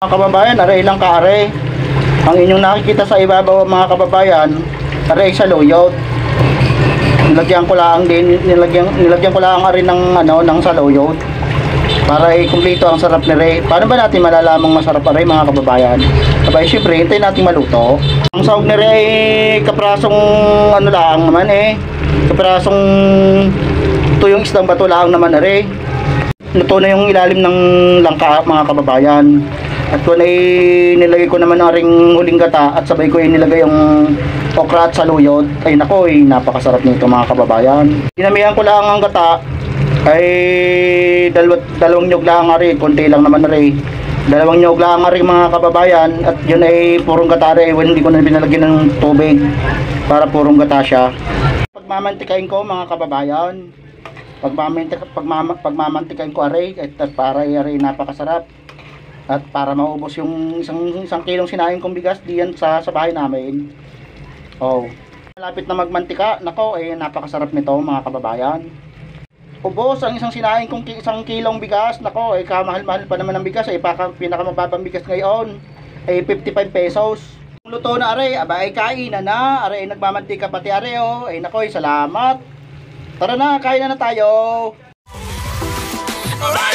Mga kababayan, aray lang ka-aray. Ang inyong nakikita sa ibabaw mga kababayan, aray sa loyot. Nilagyan ko lang rin ng ng saluyot para kumpleto ang sarap ni Ray. Paano ba natin malalamang masarap aray mga kababayan? Abay, syempre, hintayin natin maluto. Ang sahog ni Ray ay kaprasong lang naman kaprasong tuyong isdang bato lang naman aray. Luto na yung ilalim ng langka mga kababayan. At kung ay nilagay ko naman ang ring huling gata at sabay ko ay nilagay yung okra at saluyot, ay nako, napakasarap nito mga kababayan. Dinamihan ko lang ang gata ay dalawang nyog lang rin, konti lang naman rin. Dalawang nyog lang rin mga kababayan, at yun ay purong gata rin, hindi ko na binalagyan ng tubig para purong gata siya. Pagmamantikain ko mga kababayan, pagmamantikain ko aray at para aray napakasarap. At para maubos yung isang kilong sinaing kong bigas diyan sa bahay namin. Oh, malapit na magmantika. Nako, napakasarap nito mga kababayan. Ubos ang isang isang kilong bigas. Nako, kamahal-mahal pa naman ang bigas. Pinakamababang bigas ngayon ay 55 pesos. Luto na aray, aba ay kain na. Aray nagmamantika pati aray ay nako, salamat. Tara na, kain na tayo. Alright.